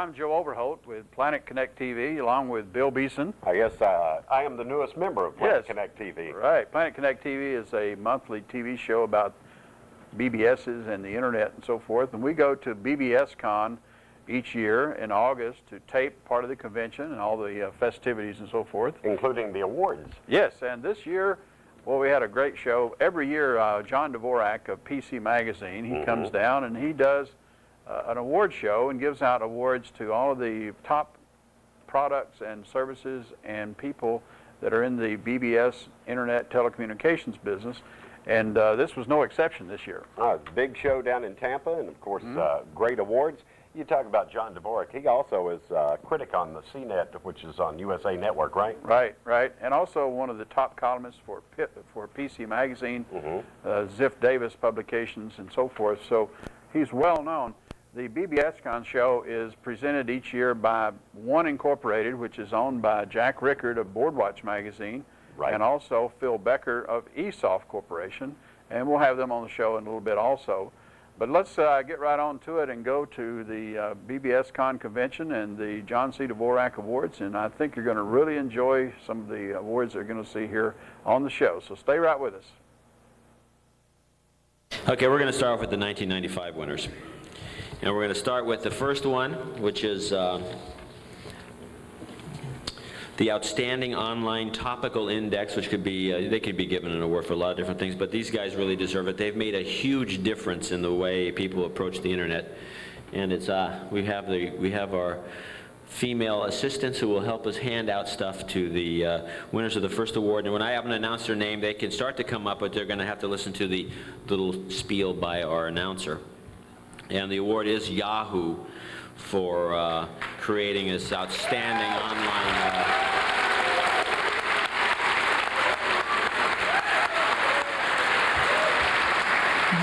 I'm Joe Overholt with Planet Connect TV, along with Bill Beeson. I guess I am the newest member of Planet Connect TV. Right. Planet Connect TV is a monthly TV show about BBSs and the internet and so forth. And we go to BBSCon each year in August to tape part of the convention and all the festivities and so forth. Including the awards. Yes, and this year, well, we had a great show. Every year, John Dvorak of PC Magazine, he comes down and he does an award show and gives out awards to all of the top products and services and people that are in the BBS internet telecommunications business. And this was no exception this year. Big show down in Tampa, and of course, great awards. You talk about John Dvorak. He also is a critic on the CNET, which is on USA Network, right? Right. And also one of the top columnists for PC Magazine, Ziff Davis Publications, and so forth. So he's well known. The BBSCon show is presented each year by ONE Incorporated, which is owned by Jack Rickard of Boardwatch Magazine, and also Phil Becker of ESOF Corporation. And we'll have them on the show in a little bit also. But let's get right on to it and go to the BBSCon convention and the John C. Dvorak Awards. And I think you're going to really enjoy some of the awards that you're going to see here on the show. So stay right with us. Okay, we're going to start off with the 1995 winners. And we're going to start with the first one, which is the Outstanding Online Topical Index, which could be, they could be given an award for a lot of different things, but these guys really deserve it. They've made a huge difference in the way people approach the internet. And it's, we have our female assistants who will help us hand out stuff to the winners of the first award. And when I haven't announced their name, they can start to come up, but they're going to have to listen to the little spiel by our announcer. And the award is Yahoo for creating this outstanding online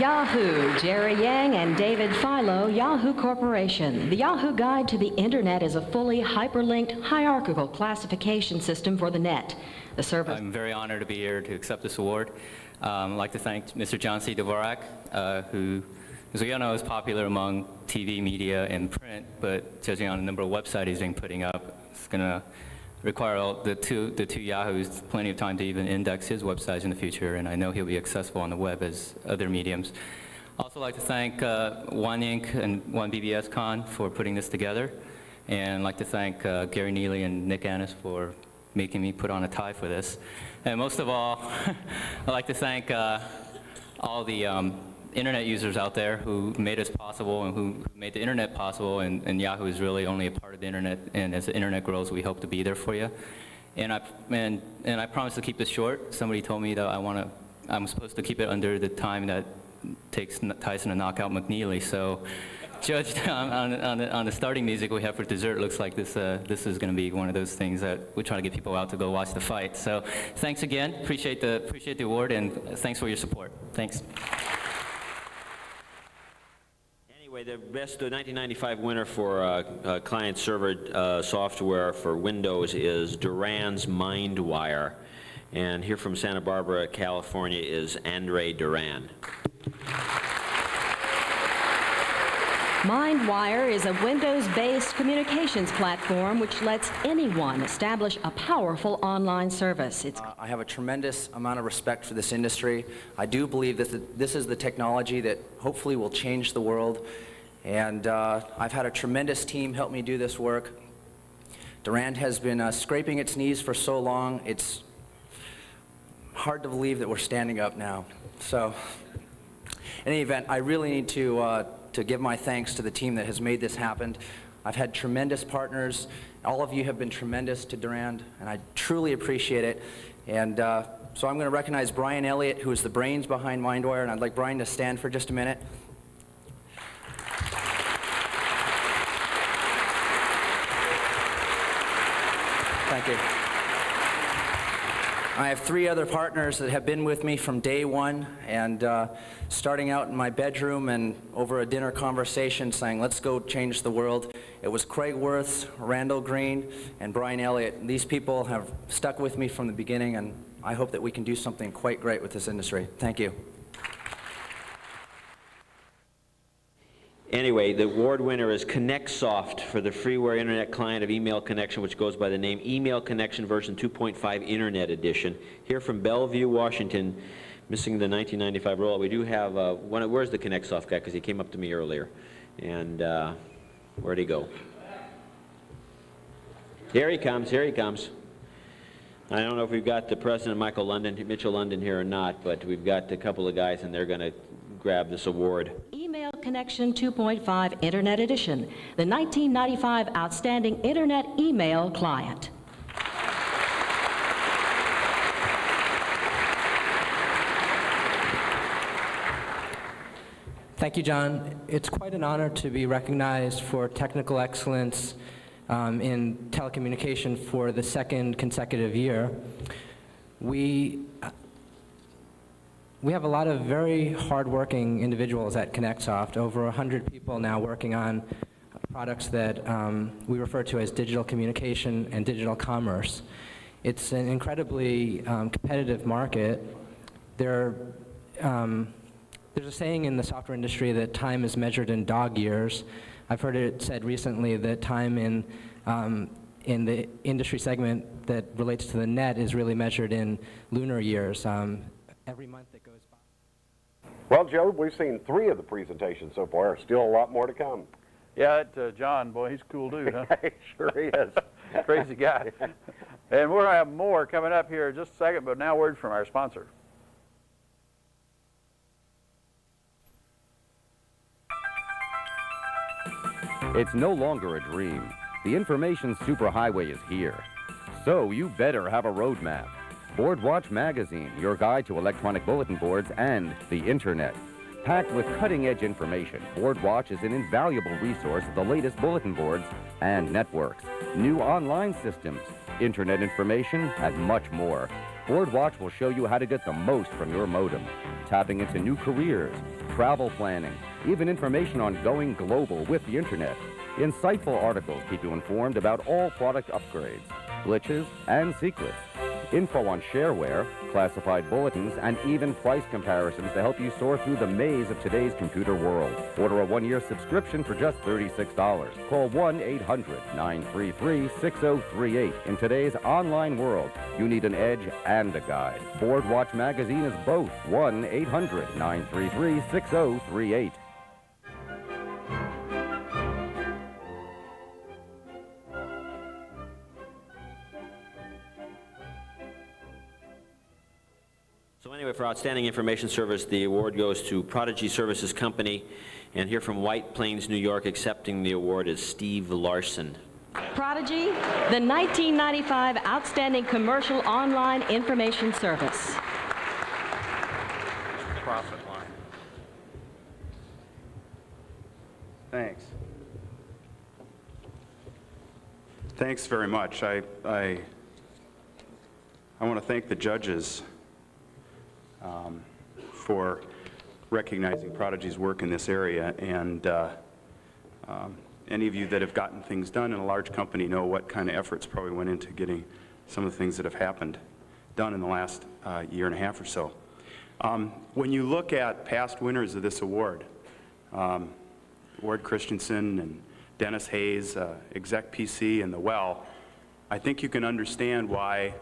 Yahoo, Jerry Yang and David Philo, Yahoo Corporation. The Yahoo Guide to the Internet is a fully hyperlinked, hierarchical classification system for the net. The service. I'm very honored to be here to accept this award. I'd like to thank Mr. John C. Dvorak, who, as we all know, is popular among TV, media, and print, but judging on the number of websites he's been putting up, it's going to require the two Yahoos plenty of time to even index his websites in the future, and I know he'll be accessible on the web as other mediums. Also like to thank ONE Inc. and ONE BBSCON for putting this together, and I'd like to thank Gary Neely and Nick Annis for making me put on a tie for this. And most of all, I'd like to thank all the internet users out there who made us possible and who made the internet possible, and Yahoo is really only a part of the internet, and as the internet grows, we hope to be there for you. And I promise to keep this short. Somebody told me that I'm supposed to keep it under the time that takes Tyson to knock out McNeely, so judged on the starting music we have for dessert, looks like this is going to be one of those things that we try to get people out to go watch the fight. So thanks again, appreciate the award, and thanks for your support. Thanks. The 1995 winner for client-server software for Windows is Duran's MindWire. And here from Santa Barbara, California is Andre Duran. MindWire is a Windows-based communications platform which lets anyone establish a powerful online service. I have a tremendous amount of respect for this industry. I do believe that this is the technology that hopefully will change the world. And I've had a tremendous team help me do this work. Duran has been scraping its knees for so long, it's hard to believe that we're standing up now. So, in any event, I really need to give my thanks to the team that has made this happen. I've had tremendous partners. All of you have been tremendous to Duran, and I truly appreciate it. And so I'm going to recognize Brian Elliott, who is the brains behind MindWire, and I'd like Brian to stand for just a minute. Thank you. I have 3 other partners that have been with me from day one, and starting out in my bedroom and over a dinner conversation saying, let's go change the world. It was Craig Worth, Randall Green, and Brian Elliott. These people have stuck with me from the beginning, and I hope that we can do something quite great with this industry. Thank you. Anyway, the award winner is ConnectSoft for the freeware internet client of Email Connection, which goes by the name Email Connection version 2.5 Internet Edition. Here from Bellevue, Washington, missing the 1995 rollout. We do have where's the ConnectSoft guy? Because he came up to me earlier. And where'd he go? Here he comes, here he comes. I don't know if we've got the president, Mitchell London here or not, but we've got a couple of guys and they're going to grab this award. Email Connection 2.5 Internet Edition, the 1995 Outstanding Internet Email Client. Thank you, John. It's quite an honor to be recognized for technical excellence in telecommunication for the second consecutive year. We have a lot of very hardworking individuals at ConnectSoft, over 100 people now working on products that we refer to as digital communication and digital commerce. It's an incredibly competitive market. There's a saying in the software industry that time is measured in dog years. I've heard it said recently that time in the industry segment that relates to the net is really measured in lunar years. Every month that goes by. Well, Joe, we've seen 3 of the presentations so far. Still a lot more to come. Yeah, John, boy, he's a cool dude, huh? He sure is. Crazy guy. And we're going to have more coming up here in just a second, but now a word from our sponsor. It's no longer a dream. The information superhighway is here. So you better have a roadmap. Boardwatch Magazine, your guide to electronic bulletin boards and the internet. Packed with cutting-edge information, Boardwatch is an invaluable resource of the latest bulletin boards and networks, new online systems, internet information, and much more. Boardwatch will show you how to get the most from your modem, tapping into new careers, travel planning, even information on going global with the internet. Insightful articles keep you informed about all product upgrades, glitches, and secrets. Info on shareware, classified bulletins, and even price comparisons to help you soar through the maze of today's computer world. Order a 1-year subscription for just $36. Call 1-800-933-6038. In today's online world, you need an edge and a guide. Boardwatch Magazine is both. 1-800-933-6038. So anyway, for Outstanding Information Service, the award goes to Prodigy Services Company, and here from White Plains, New York, accepting the award is Steve Larson. Prodigy, the 1995 Outstanding Commercial Online Information Service. Profit line. Thanks. Thanks very much. I want to thank the judges for recognizing Prodigy's work in this area, and any of you that have gotten things done in a large company know what kind of efforts probably went into getting some of the things that have happened done in the last year and a half or so. When you look at past winners of this award, Ward Christensen and Dennis Hayes, Exec PC, and the Well, I think you can understand why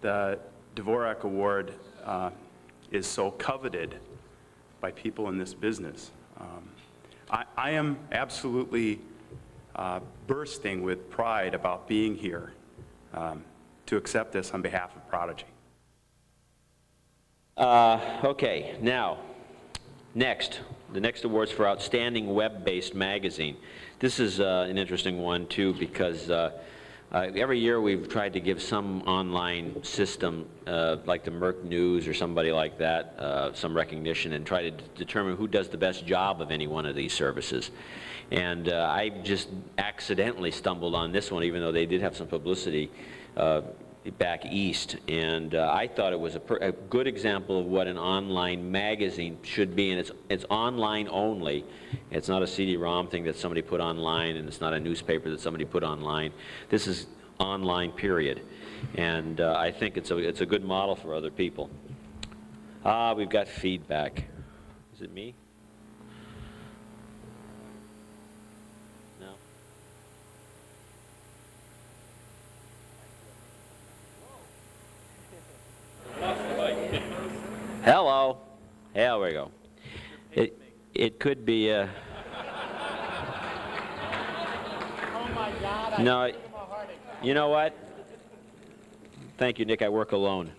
the Dvorak Award is so coveted by people in this business. I am absolutely bursting with pride about being here to accept this on behalf of Prodigy. Okay, now, the next award's for Outstanding Web-Based Magazine. This is an interesting one, too, because every year we've tried to give some online system, like the Merck News or somebody like that, some recognition and try to determine who does the best job of any one of these services. And I just accidentally stumbled on this one, even though they did have some publicity back east. And I thought it was a good example of what an online magazine should be. And it's online only. It's not a CD-ROM thing that somebody put online, and it's not a newspaper that somebody put online. This is online, period. And I think it's a good model for other people. We've got feedback. Is it me? Hello. There we go. It could be Oh my God! no. You know what? Thank you, Nick. I work alone.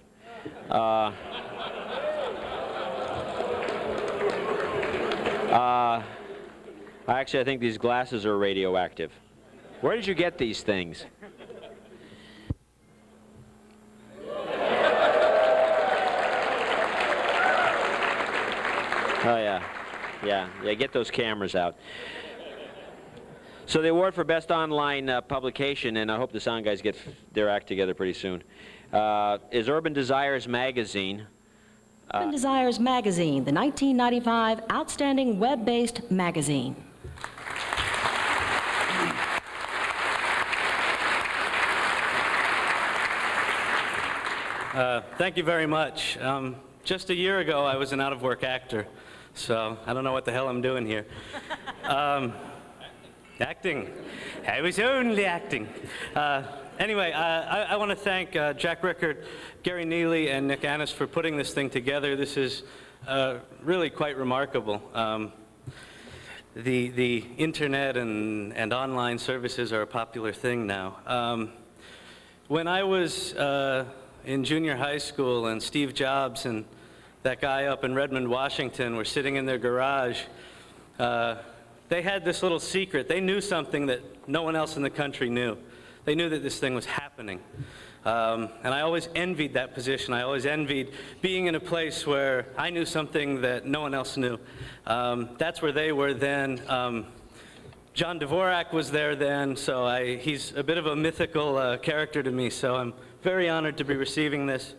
Actually, I think these glasses are radioactive. Where did you get these things? Oh, yeah. Yeah, get those cameras out. So the award for Best Online Publication, and I hope the sound guys get their act together pretty soon, is Urban Desires Magazine. Urban Desires Magazine, the 1995 Outstanding Web-Based Magazine. Thank you very much. Just a year ago, I was an out-of-work actor, so I don't know what the hell I'm doing here. Acting. I was only acting. Anyway, I want to thank Jack Rickard, Gary Neely, and Nick Annis for putting this thing together. This is really quite remarkable. The internet and online services are a popular thing now. When I was in junior high school and Steve Jobs and that guy up in Redmond, Washington were sitting in their garage, they had this little secret. They knew something that no one else in the country knew. They knew that this thing was happening. And I always envied that position. I always envied being in a place where I knew something that no one else knew. That's where they were then. John Dvorak was there then, so he's a bit of a mythical character to me, so I'm very honored to be receiving this.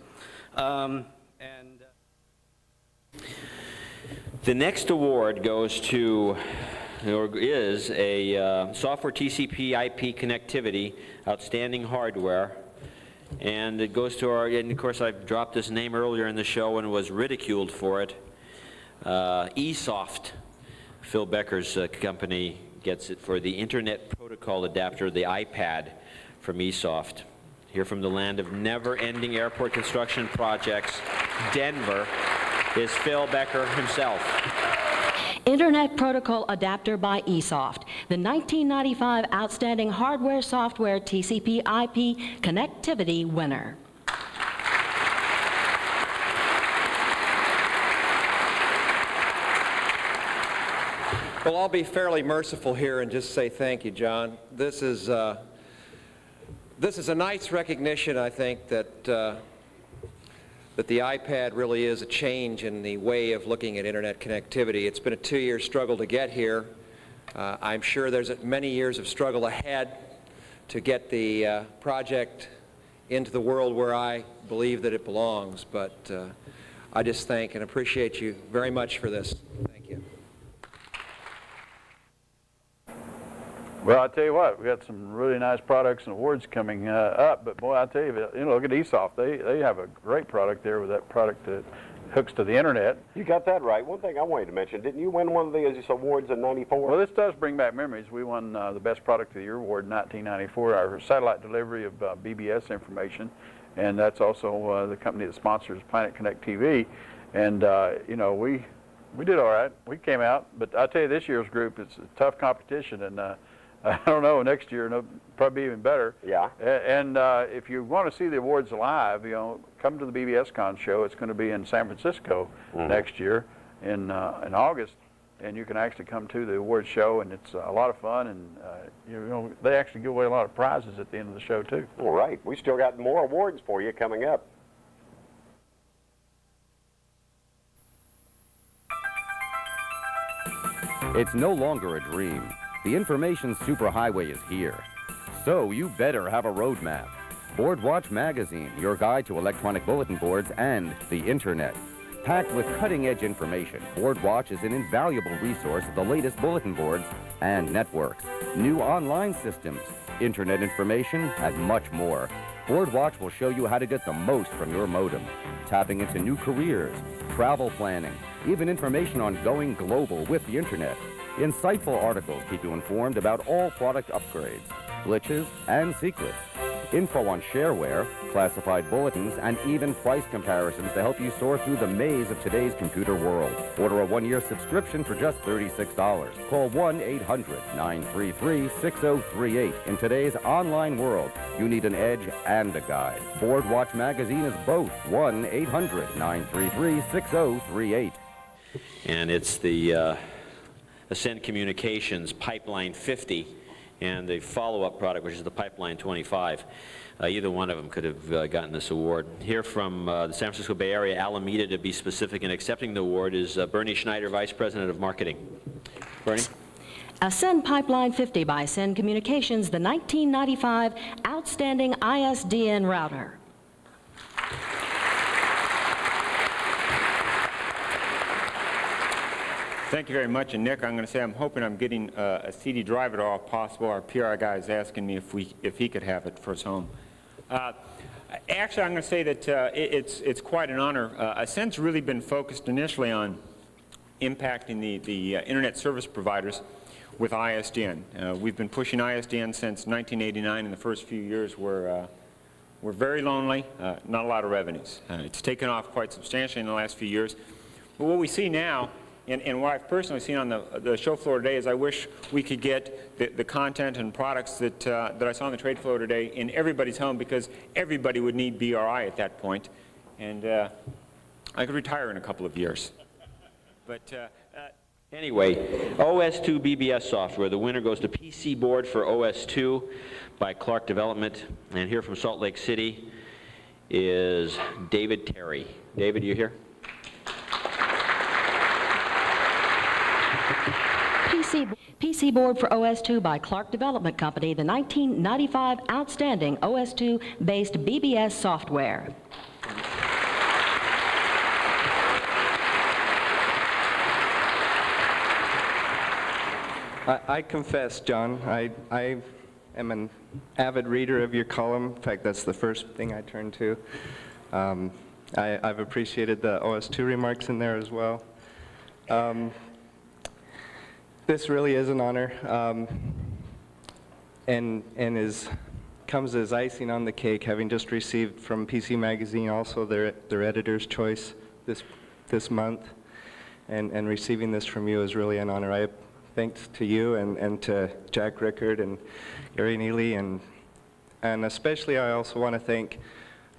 The next award goes to, or is, a software TCP IP connectivity, outstanding hardware. And it goes to our, and of course I've dropped this name earlier in the show and was ridiculed for it, eSoft. Phil Becker's company gets it for the Internet Protocol Adapter, the iPad from eSoft. Here from the land of never-ending airport construction projects, Denver, is Phil Becker himself. Internet Protocol Adapter by eSoft, the 1995 Outstanding Hardware Software TCP IP Connectivity winner. Well, I'll be fairly merciful here and just say thank you, John. This is a nice recognition, I think, that the iPad really is a change in the way of looking at internet connectivity. It's been a 2-year struggle to get here. I'm sure there's many years of struggle ahead to get the project into the world where I believe that it belongs. But I just thank and appreciate you very much for this. Thank you. Well, I tell you what, we got some really nice products and awards coming up. But boy, I tell you, look at eSoft. They have a great product there with that product that hooks to the internet. You got that right. One thing I wanted to mention, didn't you win one of these awards in '94? Well, this does bring back memories. We won the Best Product of the Year award in 1994, our satellite delivery of BBS information, and that's also the company that sponsors Planet Connect TV. And we did all right. We came out, but I tell you, this year's group, it's a tough competition, and I don't know, next year, probably even better. Yeah. And if you want to see the awards live, come to the BBSCon show. It's going to be in San Francisco next year in August, and you can actually come to the awards show, and it's a lot of fun, and they actually give away a lot of prizes at the end of the show too. All right. We still got more awards for you coming up. It's no longer a dream. The information superhighway is here. So you better have a roadmap. BoardWatch Magazine, your guide to electronic bulletin boards and the internet. Packed with cutting-edge information, BoardWatch is an invaluable resource of the latest bulletin boards and networks, new online systems, internet information, and much more. BoardWatch will show you how to get the most from your modem, tapping into new careers, travel planning, even information on going global with the internet. Insightful articles keep you informed about all product upgrades, glitches, and secrets. info on shareware, classified bulletins, and even price comparisons to help you sort through the maze of today's computer world. Order a one-year subscription for just $36. Call 1-800-933-6038. In today's online world, you need an edge and a guide. Board Watch Magazine is both. 1-800-933-6038. And it's the Ascend Communications Pipeline 50 and the follow-up product, which is the Pipeline 25. Either one of them could have gotten this award. Here from the San Francisco Bay Area, Alameda to be specific, in accepting the award is Bernie Schneider, Vice President of Marketing. Bernie? Ascend Pipeline 50 by Ascend Communications, the 1995 Outstanding ISDN Router. Thank you very much. And Nick, I'm going to say I'm hoping I'm getting a CD drive at all possible. Our PR guy is asking me if he could have it for his home. Actually, I'm going to say that it's quite an honor. Ascend's really been focused initially on impacting the internet service providers with ISDN. We've been pushing ISDN since 1989. In the first few years, we're very lonely, not a lot of revenues. It's taken off quite substantially in the last few years. But what we see now, and what I've personally seen on the show floor today, is I wish we could get the content and products that I saw on the trade floor today in everybody's home, because everybody would need BRI at that point, and I could retire in a couple of years. But anyway, OS2 BBS software. The winner goes to PC Board for OS2 by Clark Development. And here from Salt Lake City is David Terry. David, you here? PC Board for OS2 by Clark Development Company, the 1995 Outstanding OS2-based BBS software. I confess, John, I am an avid reader of your column. In fact, that's the first thing I turn to. I've appreciated the OS2 remarks in there as well. This really is an honor, and comes as icing on the cake, having just received from PC Magazine also their editor's choice this month, and receiving this from you is really an honor. Thanks to you and to Jack Rickard and Gary Neely, and especially I also want to thank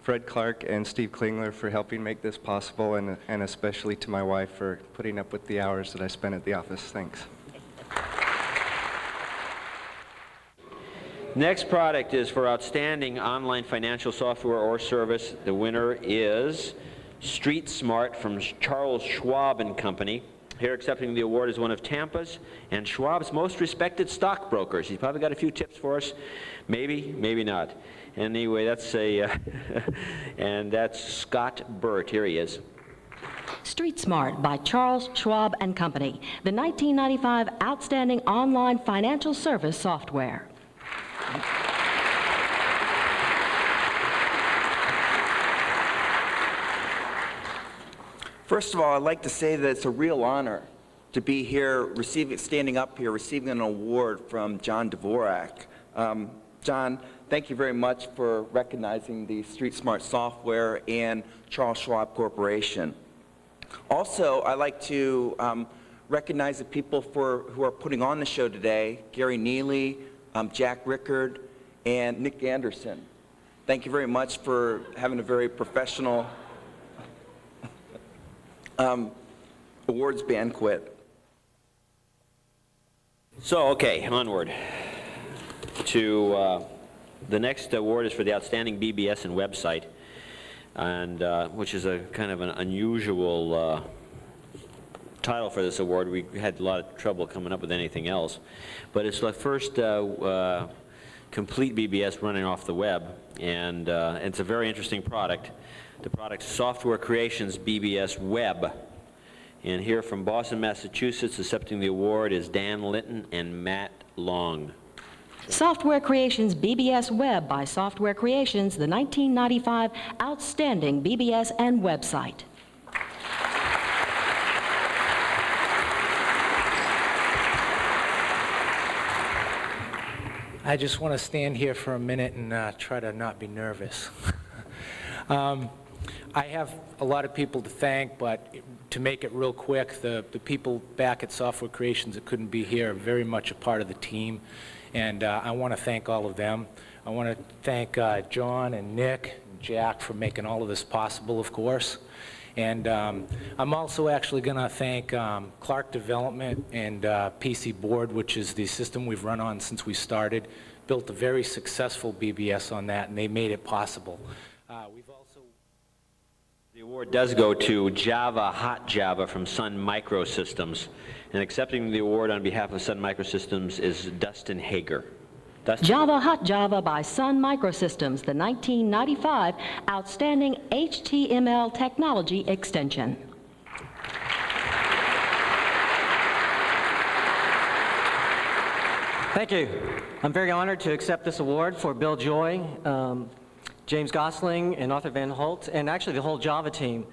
Fred Clark and Steve Klingler for helping make this possible, and especially to my wife for putting up with the hours that I spent at the office. Thanks. Next product is for outstanding online financial software or service. The winner is Street Smart from Charles Schwab and Company. Here accepting the award is one of Tampa's and Schwab's most respected stockbrokers. He's probably got a few tips for us. Maybe, maybe not. Anyway, that's and that's Scott Burt. Here he is. Street Smart by Charles Schwab and Company, the 1995 Outstanding Online Financial Service Software. First of all, I'd like to say that it's a real honor to be here, standing up here, receiving an award from John Dvorak. John, thank you very much for recognizing the Street Smart software and Charles Schwab Corporation. Also, I'd like to recognize the people who are putting on the show today: Gary Neely, Jack Rickard, and Nick Anderson. Thank you very much for having a very professional awards banquet. So, okay, onward to the next award is for the Outstanding BBS and Website, and which is a kind of an unusual title for this award. We had a lot of trouble coming up with anything else, but it's the first complete BBS running off the web, and it's a very interesting product. The product's Software Creations BBS Web. And here from Boston, Massachusetts, accepting the award is Dan Linton and Matt Long. Software Creations BBS Web by Software Creations, the 1995 Outstanding BBS and Website. I just want to stand here for a minute and try to not be nervous. I have a lot of people to thank, but to make it real quick, the people back at Software Creations that couldn't be here are very much a part of the team, and I want to thank all of them. I want to thank John and Nick and Jack for making all of this possible, of course. And I'm also actually going to thank Clark Development and PC Board, which is the system we've run on since we started. Built a very successful BBS on that, and they made it possible. We've also... The award does go to Java Hot Java from Sun Microsystems. And accepting the award on behalf of Sun Microsystems is Dustin Hager. Java Hot Java by Sun Microsystems, the 1995 Outstanding HTML Technology Extension. Thank you. I'm very honored to accept this award for Bill Joy, James Gosling, and Arthur Van Holt, and actually the whole Java team.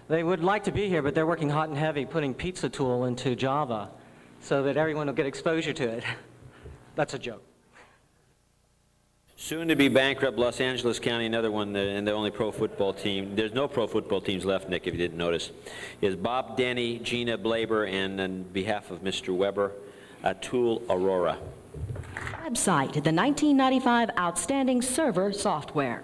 They would like to be here, but they're working hot and heavy putting Pizza Tool into Java so that everyone will get exposure to it. That's a joke. Soon to be bankrupt Los Angeles County, another one, and the only pro football team, there's no pro football teams left, Nick, if you didn't notice, is Bob Denny, Gina Blaber, and on behalf of Mr. Weber, Atul Aurora. Website, the 1995 Outstanding Server Software.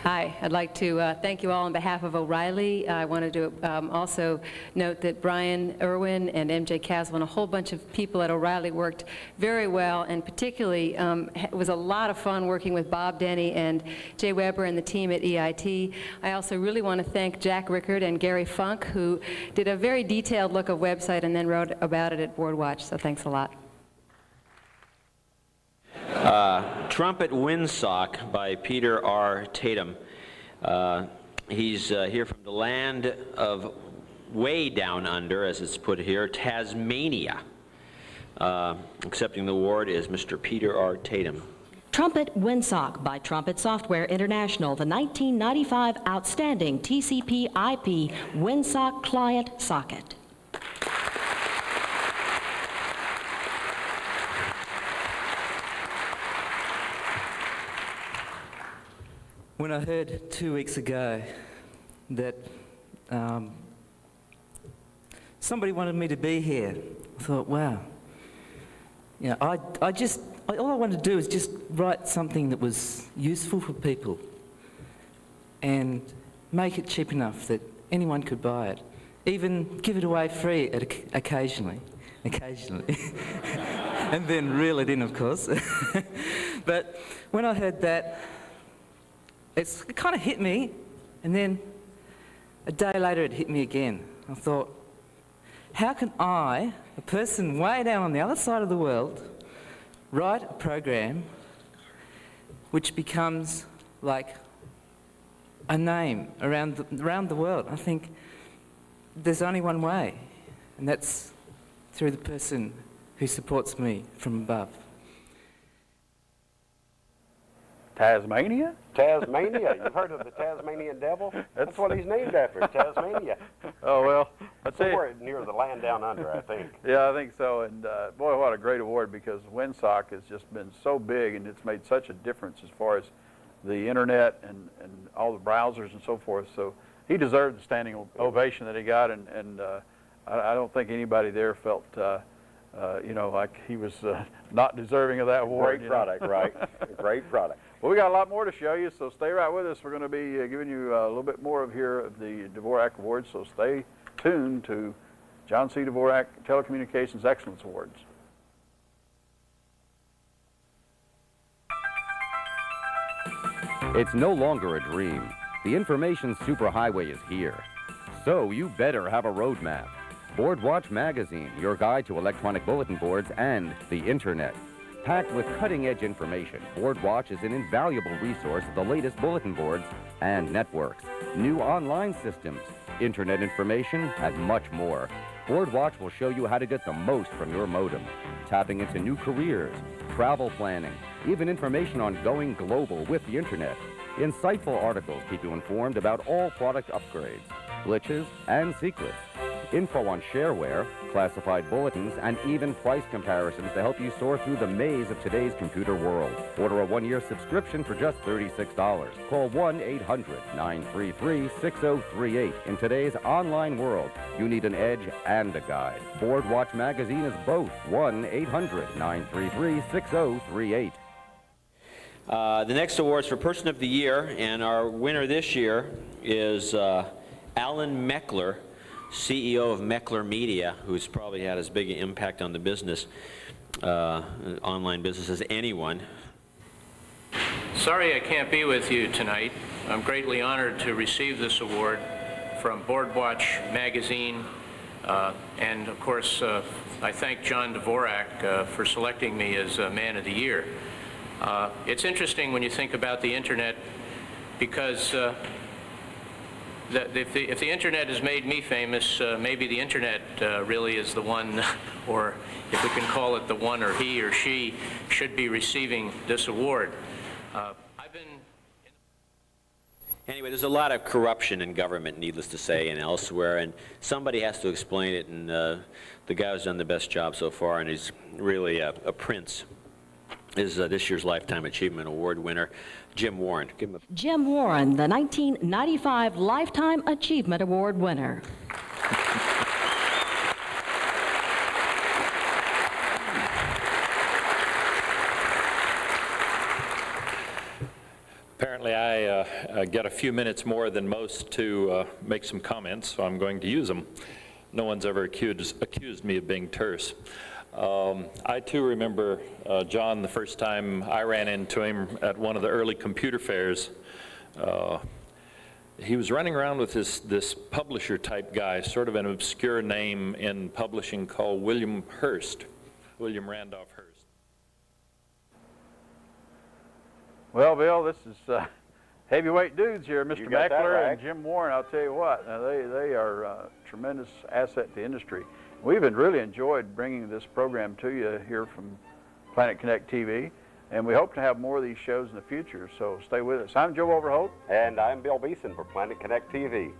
Hi, I'd like to thank you all on behalf of O'Reilly. I wanted to also note that Brian Irwin and MJ Caswell and a whole bunch of people at O'Reilly worked very well, and particularly it was a lot of fun working with Bob Denny and Jay Weber and the team at EIT. I also really want to thank Jack Rickard and Gary Funk, who did a very detailed look of website and then wrote about it at BoardWatch, so thanks a lot. Trumpet Windsock by Peter R. Tatum. He's here from the land of way down under, as it's put here, Tasmania. Accepting the award is Mr. Peter R. Tatum. Trumpet Windsock by Trumpet Software International, the 1995 Outstanding TCP/IP Windsock Client Socket. When I heard 2 weeks ago that somebody wanted me to be here, I thought, wow. You know, all I wanted to do is just write something that was useful for people and make it cheap enough that anyone could buy it. Even give it away free occasionally. And then reel it in, of course. But when I heard that, it kind of hit me, and then a day later it hit me again. I thought, how can I, a person way down on the other side of the world, write a program which becomes like a name around the world? I think there's only one way, and that's through the person who supports me from above. Tasmania? Tasmania. You've heard of the Tasmanian devil? That's what he's named after, Tasmania. Oh, well, I'd say... Somewhere near the land down under, I think. Yeah, I think so. And boy, what a great award, because Windsock has just been so big, and it's made such a difference as far as the internet and all the browsers and so forth. So he deserved the standing ovation that he got, and I don't think anybody there felt, you know, like he was not deserving of that award. Great product, right? Great product. Well, we got a lot more to show you, so stay right with us. We're going to be giving you a little bit more of the Dvorak Awards, so stay tuned to John C. Dvorak Telecommunications Excellence Awards. It's no longer a dream. The information superhighway is here. So you better have a roadmap. BoardWatch Magazine, your guide to electronic bulletin boards and the Internet. Packed with cutting-edge information, BoardWatch is an invaluable resource of the latest bulletin boards and networks, new online systems, Internet information, and much more. BoardWatch will show you how to get the most from your modem, tapping into new careers, travel planning, even information on going global with the Internet. Insightful articles keep you informed about all product upgrades, glitches, and secrets. info on shareware, classified bulletins, and even price comparisons to help you soar through the maze of today's computer world. Order a one-year subscription for just $36. Call 1-800-933-6038. In today's online world, you need an edge and a guide. Board Watch Magazine is both. 1-800-933-6038. The next award's for Person of the Year, and our winner this year is Alan Meckler, CEO of Meckler Media, who's probably had as big an impact on the business, online business, as anyone. Sorry I can't be with you tonight. I'm greatly honored to receive this award from Boardwatch Magazine, and of course I thank John Dvorak for selecting me as Man of the Year. It's interesting when you think about the internet, because if the internet has made me famous, maybe the internet really is the one, or if we can call it the one, or he or she should be receiving this award. Anyway, there's a lot of corruption in government, needless to say, and elsewhere, and somebody has to explain it, and the guy who's done the best job so far, and he's really a prince, is this year's Lifetime Achievement Award winner, Jim Warren. Give him a... Jim Warren, the 1995 Lifetime Achievement Award winner. Apparently I get a few minutes more than most to make some comments, so I'm going to use them. No one's ever accused me of being terse. I too remember John the first time I ran into him at one of the early computer fairs. He was running around with this publisher type guy, sort of an obscure name in publishing called William Randolph Hearst. Well, Bill, this is heavyweight dudes here, Mr. got that Meckler right. and Jim Warren. I'll tell you what, they are a tremendous asset to the industry. We've really enjoyed bringing this program to you here from Planet Connect TV, and we hope to have more of these shows in the future, so stay with us. I'm Joe Overholt. And I'm Bill Beeson for Planet Connect TV.